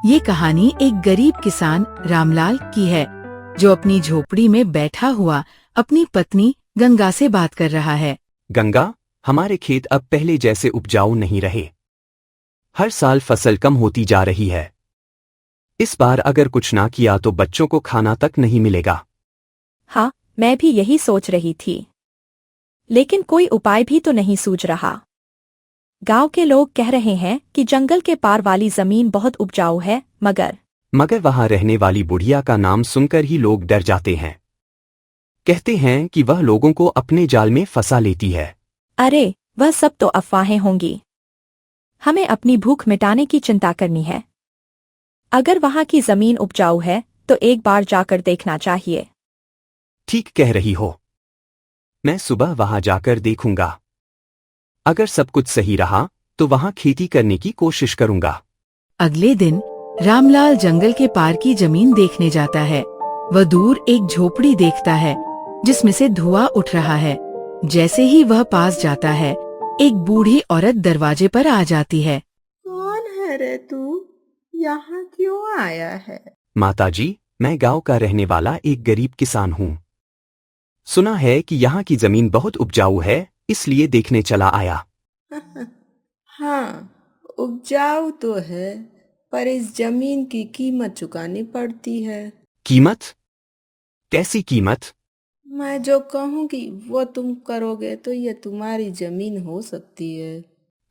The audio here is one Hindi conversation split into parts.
ये कहानी एक गरीब किसान रामलाल की है, जो अपनी झोपड़ी में बैठा हुआ अपनी पत्नी गंगा से बात कर रहा है। गंगा, हमारे खेत अब पहले जैसे उपजाऊ नहीं रहे। हर साल फसल कम होती जा रही है। इस बार अगर कुछ ना किया तो बच्चों को खाना तक नहीं मिलेगा। हाँ, मैं भी यही सोच रही थी, लेकिन कोई उपाय भी तो नहीं सूझ रहा। गांव के लोग कह रहे हैं कि जंगल के पार वाली जमीन बहुत उपजाऊ है, मगर वहां रहने वाली बुढ़िया का नाम सुनकर ही लोग डर जाते हैं। कहते हैं कि वह लोगों को अपने जाल में फंसा लेती है। अरे, वह सब तो अफवाहें होंगी। हमें अपनी भूख मिटाने की चिंता करनी है। अगर वहां की जमीन उपजाऊ है तो एक बार जाकर देखना चाहिए। ठीक कह रही हो। मैं सुबह वहां जाकर देखूंगा। अगर सब कुछ सही रहा तो वहां खेती करने की कोशिश करूंगा। अगले दिन रामलाल जंगल के पार की जमीन देखने जाता है। वह दूर एक झोपड़ी देखता है जिसमें से धुआं उठ रहा है। जैसे ही वह पास जाता है, एक बूढ़ी औरत दरवाजे पर आ जाती है। कौन है रे तू? यहाँ क्यों आया है? माताजी, मैं गांव का रहने वाला एक गरीब किसान हूँ। सुना है कि यहाँ की जमीन बहुत उपजाऊ है, इसलिए देखने चला आया। हाँ, उपजाऊ तो है, पर इस जमीन की कीमत चुकानी पड़ती है। कीमत? कैसी कीमत? मैं जो कहूँगी वो तुम करोगे तो ये तुम्हारी जमीन हो सकती है।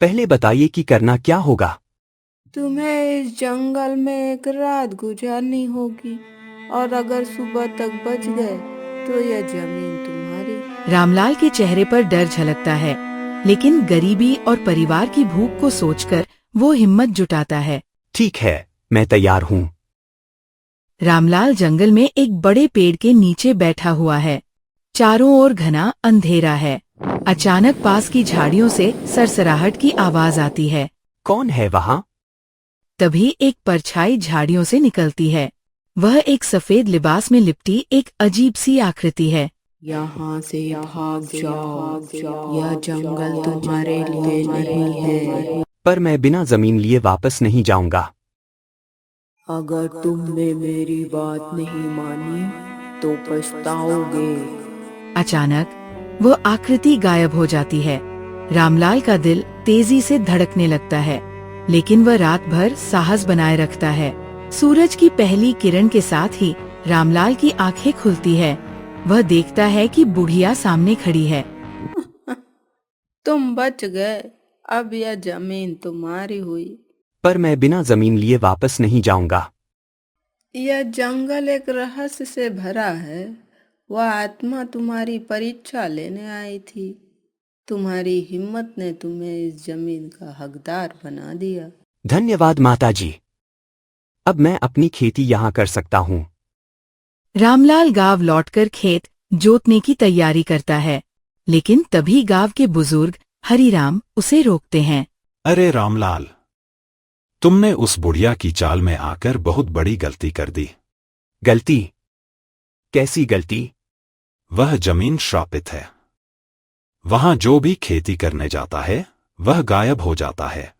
पहले बताइए कि करना क्या होगा। तुम्हें इस जंगल में एक रात गुजारनी होगी, और अगर सुबह तक बच गए तो यह जमीन तुम्हारी। रामलाल के चेहरे पर डर झलकता है, लेकिन गरीबी और परिवार की भूख को सोचकर वो हिम्मत जुटाता है। ठीक है, मैं तैयार हूँ। रामलाल जंगल में एक बड़े पेड़ के नीचे बैठा हुआ है। चारों ओर घना अंधेरा है। अचानक पास की झाड़ियों से सरसराहट की आवाज आती है। कौन है वहाँ? तभी एक परछाई झाड़ियों से निकलती है। वह एक सफेद लिबास में लिपटी एक अजीब सी आकृति है। यहाँ से भाग जाओ, यह जंगल तुम्हारे लिए नहीं है। पर मैं बिना जमीन लिए वापस नहीं जाऊंगा। अगर तुमने मेरी बात नहीं मानी तो पछताओगे। अचानक वो आकृति गायब हो जाती है। रामलाल का दिल तेजी से धड़कने लगता है, लेकिन वह रात भर साहस बनाए रखता है। सूरज की पहली किरण के साथ ही रामलाल की आंखें खुलती है। वह देखता है कि बुढ़िया सामने खड़ी है। तुम बच गए, अब यह जमीन तुम्हारी हुई। पर मैं बिना जमीन लिए वापस नहीं जाऊंगा। यह जंगल एक रहस्य से भरा है। वह आत्मा तुम्हारी परीक्षा लेने आई थी। तुम्हारी हिम्मत ने तुम्हें इस जमीन का हकदार बना दिया। धन्यवाद माताजी। अब मैं अपनी खेती यहाँ कर सकता हूँ। रामलाल गांव लौटकर खेत जोतने की तैयारी करता है, लेकिन तभी गांव के बुजुर्ग हरिराम उसे रोकते हैं। अरे रामलाल, तुमने उस बुढ़िया की चाल में आकर बहुत बड़ी गलती कर दी। गलती? कैसी गलती? वह जमीन श्रापित है। वहां जो भी खेती करने जाता है वह गायब हो जाता है।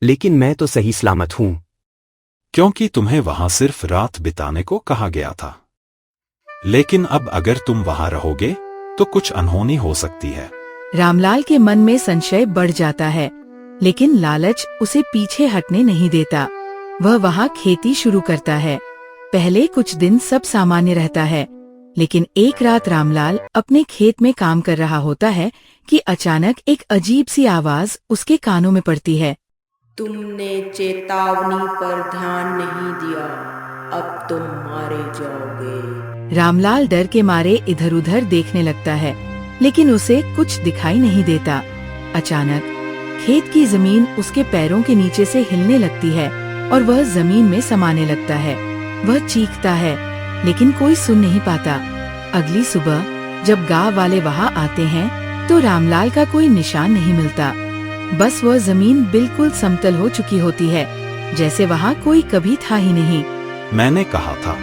लेकिन मैं तो सही सलामत हूँ। क्योंकि तुम्हें वहां सिर्फ रात बिताने को कहा गया था। लेकिन अब अगर तुम वहां रहोगे तो कुछ अनहोनी हो सकती है। रामलाल के मन में संशय बढ़ जाता है, लेकिन लालच उसे पीछे हटने नहीं देता। वह वहां खेती शुरू करता है। पहले कुछ दिन सब सामान्य रहता है, लेकिन एक रात रामलाल अपने खेत में काम कर रहा होता है कि अचानक एक अजीब सी आवाज उसके कानों में पड़ती है। तुमने चेतावनी पर ध्यान नहीं दिया, अब तुम मारे जाओगे। रामलाल डर के मारे इधर उधर देखने लगता है, लेकिन उसे कुछ दिखाई नहीं देता। अचानक खेत की जमीन उसके पैरों के नीचे से हिलने लगती है और वह जमीन में समाने लगता है। वह चीखता है, लेकिन कोई सुन नहीं पाता। अगली सुबह जब गांव वाले वहां आते हैं तो रामलाल का कोई निशान नहीं मिलता। बस वह जमीन बिल्कुल समतल हो चुकी होती है, जैसे वहां कोई कभी था ही नहीं। मैंने कहा था,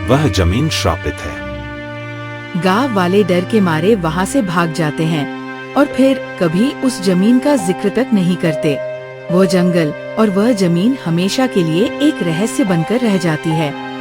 वह जमीन श्रापित है। गांव वाले डर के मारे वहां से भाग जाते हैं और फिर कभी उस जमीन का जिक्र तक नहीं करते। वो जंगल और वह जमीन हमेशा के लिए एक रहस्य बनकर रह जाती है।